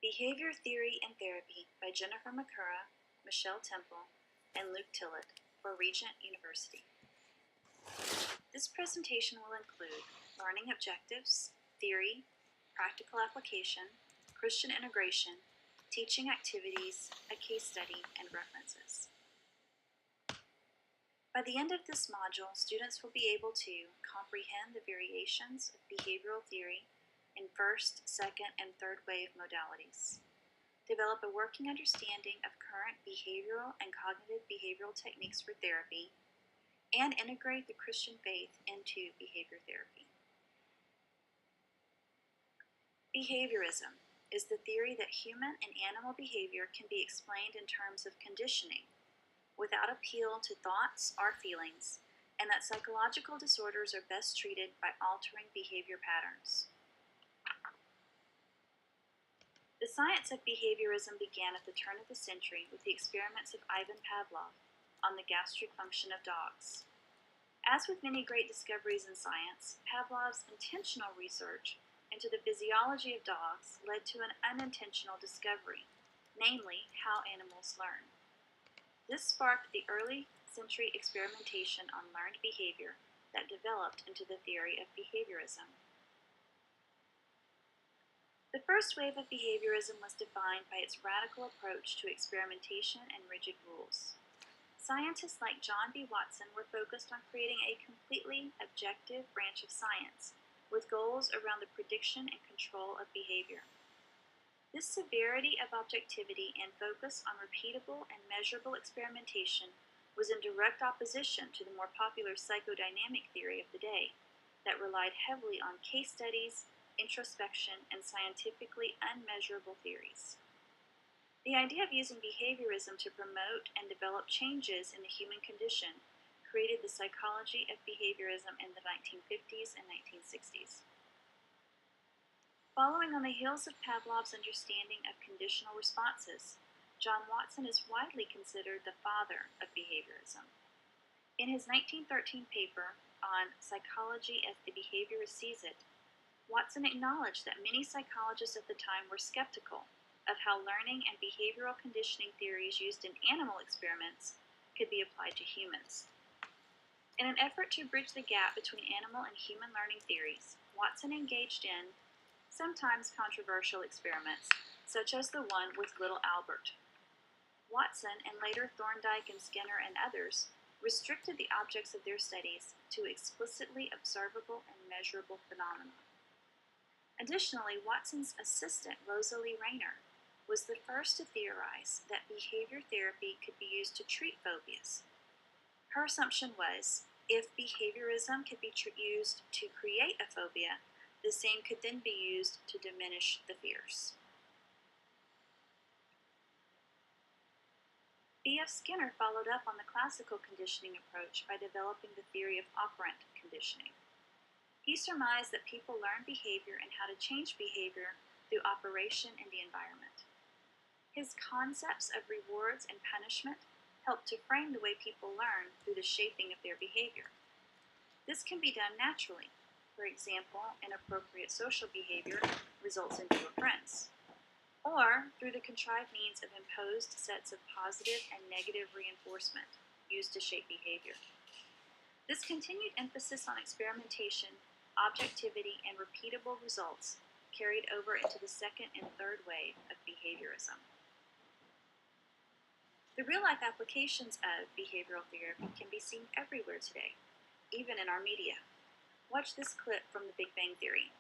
Behavior Theory and Therapy by Jennifer Makura, Michelle Temple, and Luke Tillett for Regent University. This presentation will include learning objectives, theory, practical application, Christian integration, teaching activities, a case study, and references. By the end of this module, students will be able to comprehend the variations of behavioral theory in first, second, and third wave modalities, develop a working understanding of current behavioral and cognitive behavioral techniques for therapy, and integrate the Christian faith into behavior therapy. Behaviorism is the theory that human and animal behavior can be explained in terms of conditioning, without appeal to thoughts or feelings, and that psychological disorders are best treated by altering behavior patterns. The science of behaviorism began at the turn of the century with the experiments of Ivan Pavlov on the gastric function of dogs. As with many great discoveries in science, Pavlov's intentional research into the physiology of dogs led to an unintentional discovery, namely how animals learn. This sparked the early century experimentation on learned behavior that developed into the theory of behaviorism. The first wave of behaviorism was defined by its radical approach to experimentation and rigid rules. Scientists like John B. Watson were focused on creating a completely objective branch of science with goals around the prediction and control of behavior. This severity of objectivity and focus on repeatable and measurable experimentation was in direct opposition to the more popular psychodynamic theory of the day that relied heavily on case studies, introspection, and scientifically unmeasurable theories. The idea of using behaviorism to promote and develop changes in the human condition created the psychology of behaviorism in the 1950s and 1960s. Following on the heels of Pavlov's understanding of conditional responses, John Watson is widely considered the father of behaviorism. In his 1913 paper on Psychology as the Behaviorist Sees It, Watson acknowledged that many psychologists at the time were skeptical of how learning and behavioral conditioning theories used in animal experiments could be applied to humans. In an effort to bridge the gap between animal and human learning theories, Watson engaged in sometimes controversial experiments, such as the one with little Albert. Watson, and later Thorndike and Skinner and others, restricted the objects of their studies to explicitly observable and measurable phenomena. Additionally, Watson's assistant, Rosalie Rayner, was the first to theorize that behavior therapy could be used to treat phobias. Her assumption was, if behaviorism could be used to create a phobia, the same could then be used to diminish the fears. B.F. Skinner followed up on the classical conditioning approach by developing the theory of operant conditioning. He surmised that people learn behavior and how to change behavior through operation in the environment. His concepts of rewards and punishment helped to frame the way people learn through the shaping of their behavior. This can be done naturally. For example, inappropriate social behavior results in fewer friends, or through the contrived means of imposed sets of positive and negative reinforcement used to shape behavior. This continued emphasis on experimentation, objectivity, and repeatable results carried over into the second and third wave of behaviorism. The real-life applications of behavioral therapy can be seen everywhere today, even in our media. Watch this clip from The Big Bang Theory.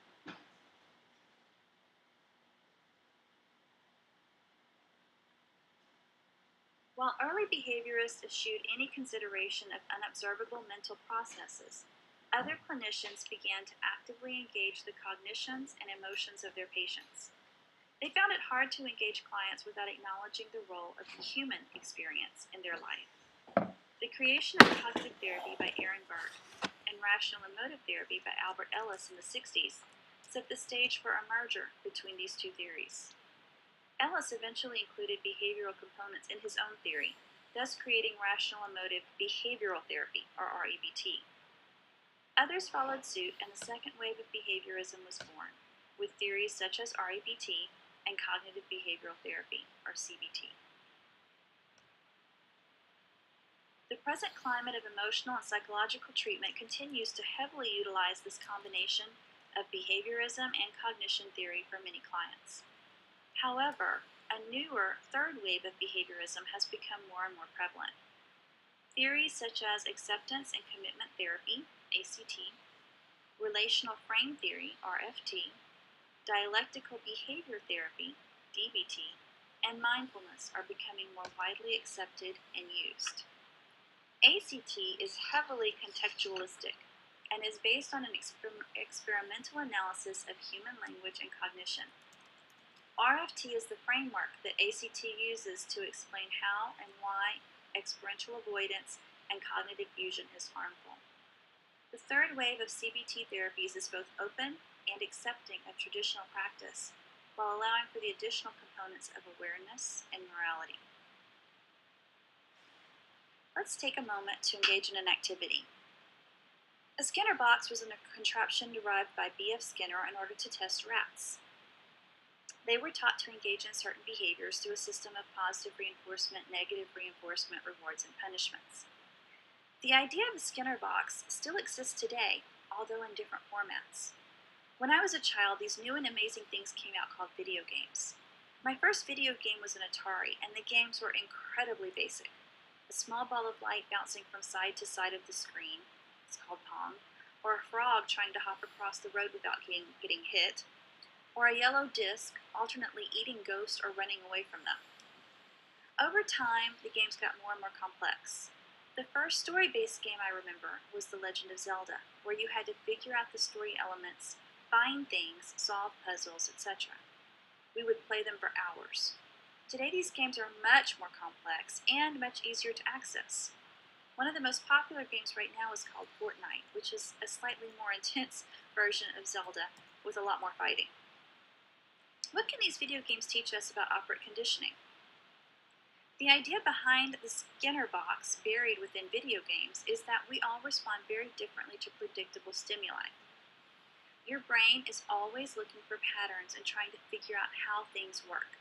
While early behaviorists eschewed any consideration of unobservable mental processes, other clinicians began to actively engage the cognitions and emotions of their patients. They found it hard to engage clients without acknowledging the role of the human experience in their life. The creation of cognitive therapy by Aaron Burke and rational emotive therapy by Albert Ellis in the 60s set the stage for a merger between these two theories. Ellis eventually included behavioral components in his own theory, thus creating rational emotive behavioral therapy, or REBT. Others followed suit, and the second wave of behaviorism was born, with theories such as REBT and Cognitive Behavioral Therapy, or CBT. The present climate of emotional and psychological treatment continues to heavily utilize this combination of behaviorism and cognition theory for many clients. However, a newer third wave of behaviorism has become more and more prevalent. Theories such as acceptance and commitment therapy, ACT, relational frame theory, RFT, dialectical behavior therapy, DBT, and mindfulness are becoming more widely accepted and used. ACT is heavily contextualistic and is based on an experimental analysis of human language and cognition. RFT is the framework that ACT uses to explain how and why experiential avoidance and cognitive fusion is harmful. The third wave of CBT therapies is both open and accepting of traditional practice, while allowing for the additional components of awareness and morality. Let's take a moment to engage in an activity. A Skinner box was a contraption derived by B.F. Skinner in order to test rats. They were taught to engage in certain behaviors through a system of positive reinforcement, negative reinforcement, rewards, and punishments. The idea of a Skinner box still exists today, although in different formats. When I was a child, these new and amazing things came out called video games. My first video game was an Atari, and the games were incredibly basic. A small ball of light bouncing from side to side of the screen, it's called Pong, or a frog trying to hop across the road without getting hit, or a yellow disc alternately eating ghosts or running away from them. Over time, the games got more and more complex. The first story-based game I remember was The Legend of Zelda, where you had to figure out the story elements, find things, solve puzzles, etc. We would play them for hours. Today, these games are much more complex and much easier to access. One of the most popular games right now is called Fortnite, which is a slightly more intense version of Zelda with a lot more fighting. What can these video games teach us about operant conditioning? The idea behind the Skinner box buried within video games is that we all respond very differently to predictable stimuli. Your brain is always looking for patterns and trying to figure out how things work.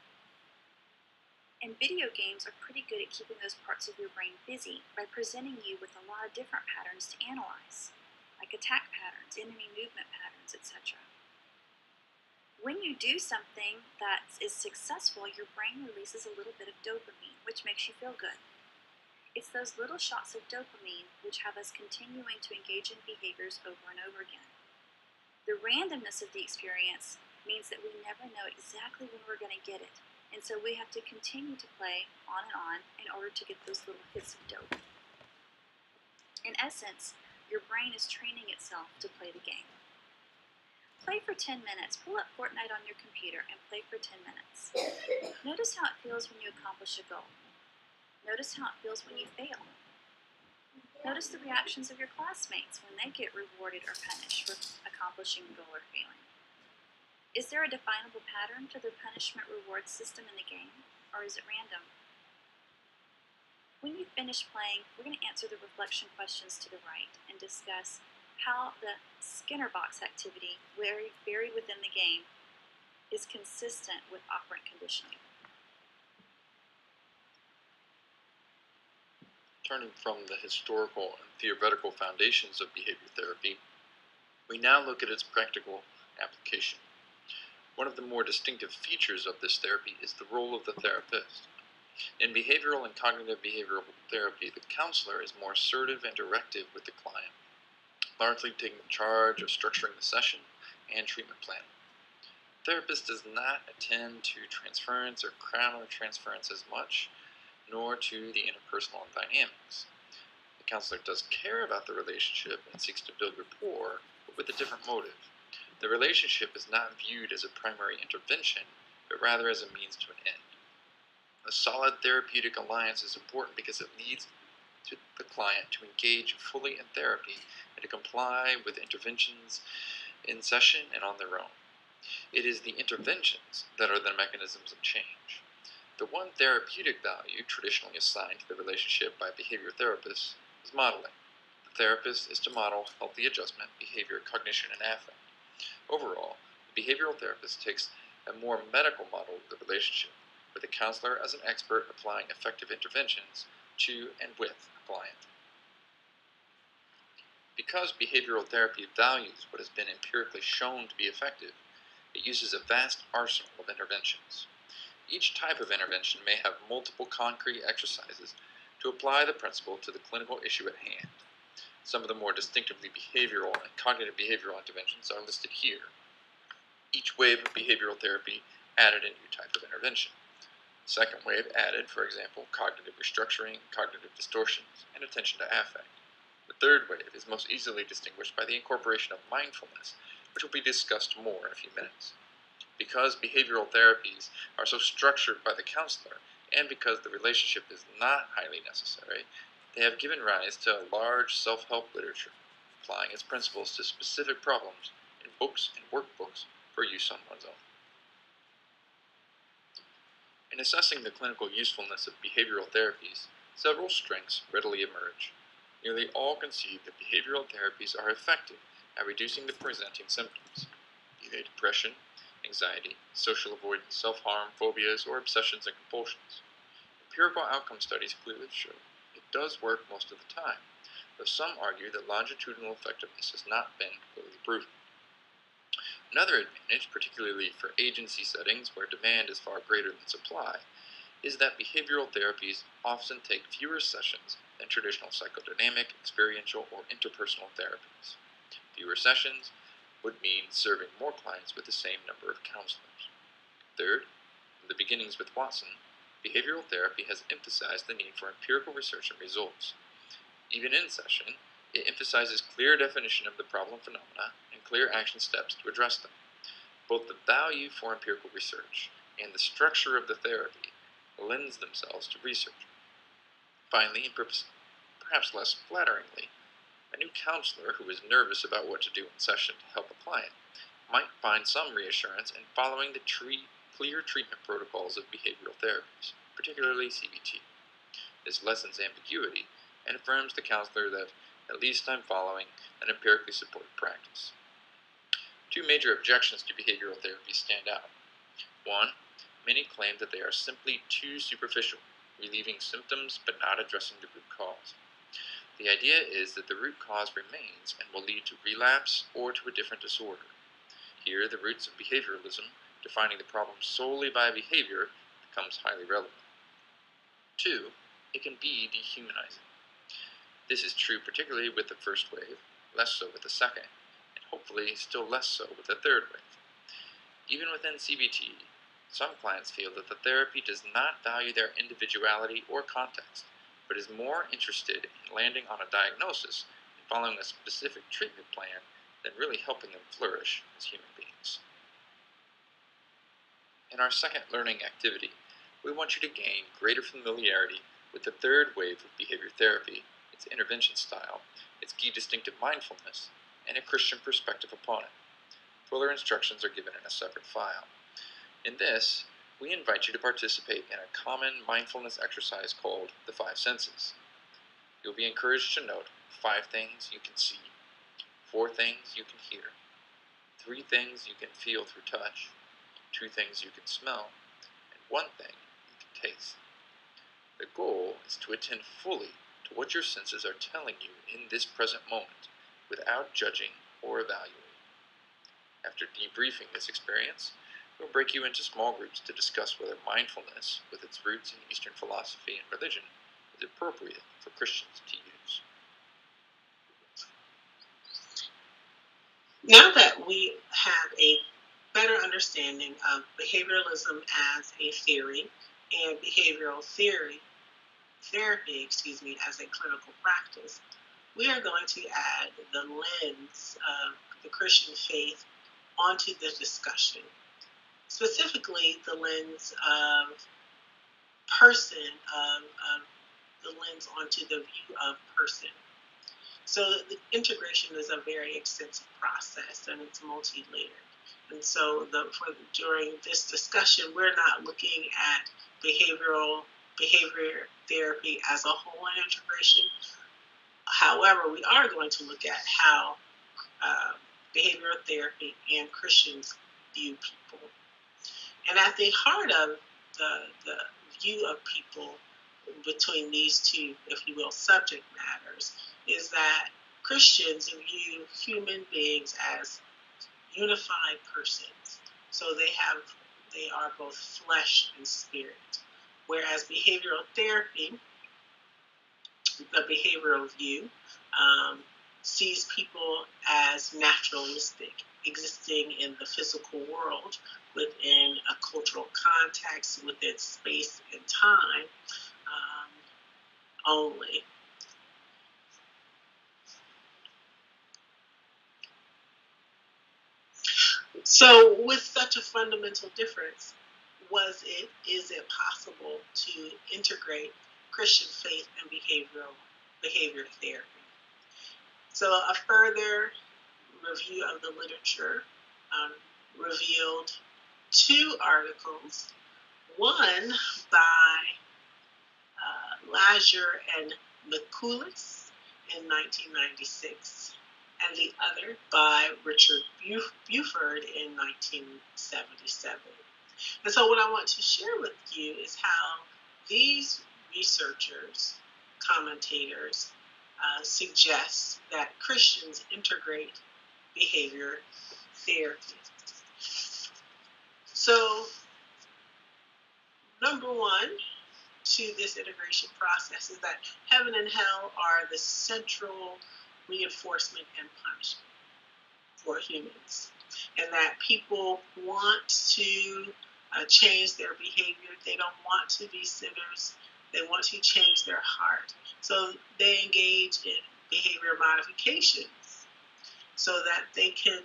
And video games are pretty good at keeping those parts of your brain busy by presenting you with a lot of different patterns to analyze, like attack patterns, enemy movement patterns, etc. When you do something that is successful, your brain releases a little bit of dopamine, which makes you feel good. It's those little shots of dopamine which have us continuing to engage in behaviors over and over again. The randomness of the experience means that we never know exactly when we're going to get it, and so we have to continue to play on and on in order to get those little hits of dope. In essence, your brain is training itself to play the game. Play for 10 minutes. Pull up Fortnite on your computer and play for 10 minutes. Notice how it feels when you accomplish a goal. Notice how it feels when you fail. Notice the reactions of your classmates when they get rewarded or punished for accomplishing a goal or failing. Is there a definable pattern to the punishment-reward system in the game, or is it random? When you finish playing, we're going to answer the reflection questions to the right and discuss how the Skinner box activity, buried within the game, is consistent with operant conditioning. Turning from the historical and theoretical foundations of behavior therapy, we now look at its practical application. One of the more distinctive features of this therapy is the role of the therapist. In behavioral and cognitive behavioral therapy, the counselor is more assertive and directive with the client, largely taking charge of structuring the session and treatment planning. The therapist does not attend to transference or counter-transference as much, nor to the interpersonal dynamics. The counselor does care about the relationship and seeks to build rapport, but with a different motive. The relationship is not viewed as a primary intervention, but rather as a means to an end. A solid therapeutic alliance is important because it leads to the client to engage fully in therapy and to comply with interventions in session and on their own. It is the interventions that are the mechanisms of change. The one therapeutic value traditionally assigned to the relationship by behavior therapists is modeling. The therapist is to model healthy adjustment, behavior, cognition, and affect. Overall, the behavioral therapist takes a more medical model of the relationship, with the counselor as an expert applying effective interventions to and with a client. Because behavioral therapy values what has been empirically shown to be effective, it uses a vast arsenal of interventions. Each type of intervention may have multiple concrete exercises to apply the principle to the clinical issue at hand. Some of the more distinctively behavioral and cognitive behavioral interventions are listed here. Each wave of behavioral therapy added a new type of intervention. The second wave added, for example, cognitive restructuring, cognitive distortions, and attention to affect. The third wave is most easily distinguished by the incorporation of mindfulness, which will be discussed more in a few minutes. Because behavioral therapies are so structured by the counselor, and because the relationship is not highly necessary, they have given rise to a large self-help literature, applying its principles to specific problems in books and workbooks for use on one's own. In assessing the clinical usefulness of behavioral therapies, several strengths readily emerge. Nearly all concede that behavioral therapies are effective at reducing the presenting symptoms, be they depression, anxiety, social avoidance, self-harm, phobias, or obsessions and compulsions. Empirical outcome studies clearly show it does work most of the time, though some argue that longitudinal effectiveness has not been clearly proven. Another advantage, particularly for agency settings where demand is far greater than supply, is that behavioral therapies often take fewer sessions than traditional psychodynamic, experiential, or interpersonal therapies. Fewer sessions would mean serving more clients with the same number of counselors. Third, from the beginnings with Watson, behavioral therapy has emphasized the need for empirical research and results. Even in session, it emphasizes clear definition of the problem phenomena and clear action steps to address them. Both the value for empirical research and the structure of the therapy lends themselves to research. Finally, and perhaps less flatteringly, a new counselor who is nervous about what to do in session to help a client might find some reassurance in following the clear treatment protocols of behavioral therapies, particularly CBT. This lessens ambiguity and affirms the counselor that at least I'm following an empirically supported practice. Two major objections to behavioral therapy stand out. One, many claim that they are simply too superficial, relieving symptoms but not addressing the root cause. The idea is that the root cause remains and will lead to relapse or to a different disorder. Here, the roots of behavioralism, defining the problem solely by behavior, becomes highly relevant. Two, it can be dehumanizing. This is true particularly with the first wave, less so with the second, and hopefully still less so with the third wave. Even within CBT, some clients feel that the therapy does not value their individuality or context, but is more interested in landing on a diagnosis and following a specific treatment plan than really helping them flourish as human beings. In our second learning activity, we want you to gain greater familiarity with the third wave of behavior therapy, its intervention style, its key distinctive mindfulness, and a Christian perspective upon it. Fuller instructions are given in a separate file. In this, we invite you to participate in a common mindfulness exercise called the Five Senses. You'll be encouraged to note 5 things you can see, 4 things you can hear, 3 things you can feel through touch, 2 things you can smell, and 1 thing you can taste. The goal is to attend fully to what your senses are telling you in this present moment, without judging or evaluating. After debriefing this experience, we'll break you into small groups to discuss whether mindfulness, with its roots in Eastern philosophy and religion, is appropriate for Christians to use. Now that we have a better understanding of behavioralism as a theory and behavioral therapy as a clinical practice, we are going to add the lens of the Christian faith onto the discussion. Specifically, the lens of person, of the lens onto the view of person. So the integration is a very extensive process and it's multi-layered. And so during this discussion, we're not looking at behavior therapy as a whole in integration. However, we are going to look at how behavioral therapy and Christians view people. And at the heart of the view of people between these two, if you will, subject matters, is that Christians view human beings as unified persons. So they are both flesh and spirit. Whereas behavioral therapy, the behavioral view, sees people as naturalistic, existing in the physical world within a cultural context, within space and time only. So, with such a fundamental difference, is it possible to integrate Christian faith and behavior therapy? So, a further review of the literature revealed two articles, one by Lajer and Mikulis in 1996, and the other by Richard Buford in 1977. And so what I want to share with you is how these researchers, commentators, suggest that Christians integrate behavior therapy. So, number one to this integration process is that heaven and hell are the central reinforcement and punishment for humans, and that people want to change their behavior. They don't want to be sinners. They want to change their heart. So they engage in behavior modifications so that they can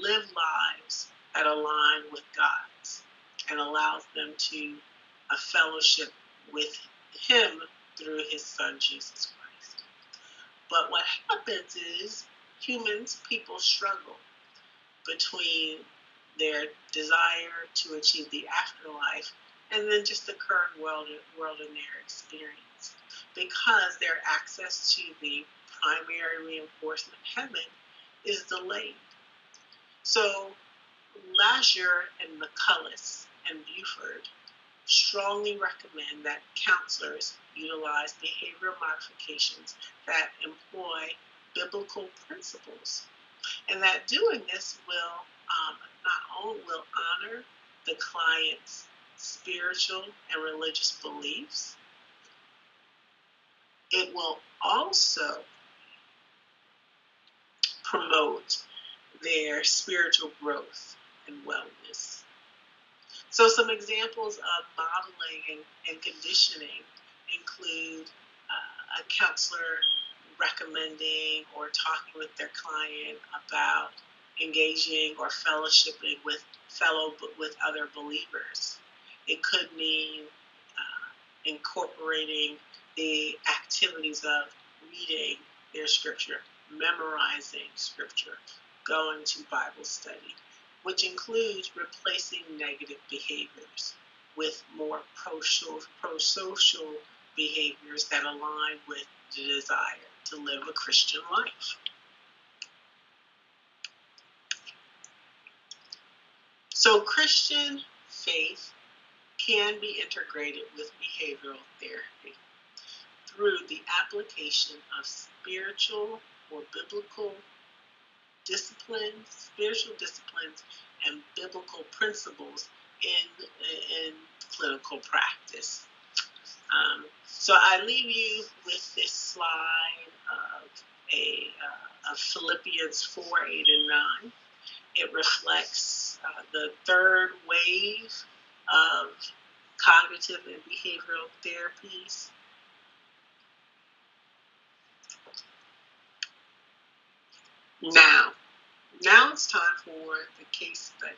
live lives that align with God's and allows them to fellowship with Him through His Son, Jesus Christ. But what happens is people struggle between their desire to achieve the afterlife and then just the current world in their experience, because their access to the primary reinforcement heaven is delayed. So Lajer and McCullough and Buford strongly recommend that counselors utilize behavioral modifications that employ biblical principles, and that doing this will not only will honor the client's spiritual and religious beliefs, it will also promote their spiritual growth and wellness. So some examples of modeling and conditioning include a counselor recommending or talking with their client about engaging or fellowshipping with other believers. It could mean incorporating the activities of reading their scripture, memorizing scripture, going to Bible study, which includes replacing negative behaviors with more pro-social behaviors that align with the desire to live a Christian life. So Christian faith can be integrated with behavioral therapy through the application of spiritual or biblical spiritual disciplines and biblical principles in clinical practice. So I leave you with this slide of Philippians 4, 8, and 9. It reflects the third wave of cognitive and behavioral therapies. Now it's time for the case study.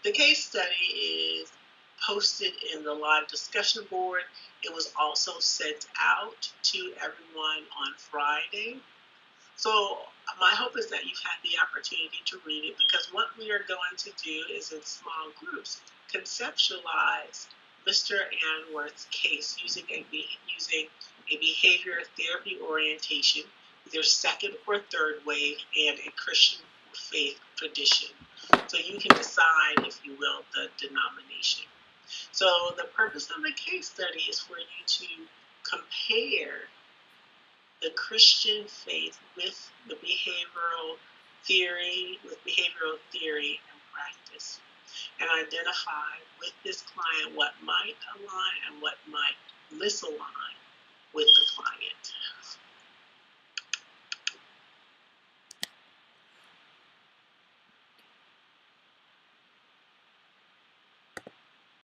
The case study is posted in the live discussion board. It was also sent out to everyone on Friday. So my hope is that you've had the opportunity to read it, because what we are going to do is in small groups conceptualize Mr. Anworth's case using a behavior therapy orientation, either second or third wave, and a Christian faith tradition. So you can decide, if you will, the denomination. So the purpose of the case study is for you to compare the Christian faith with the behavioral theory, and practice, and identify with this client what might align and what might misalign with the client.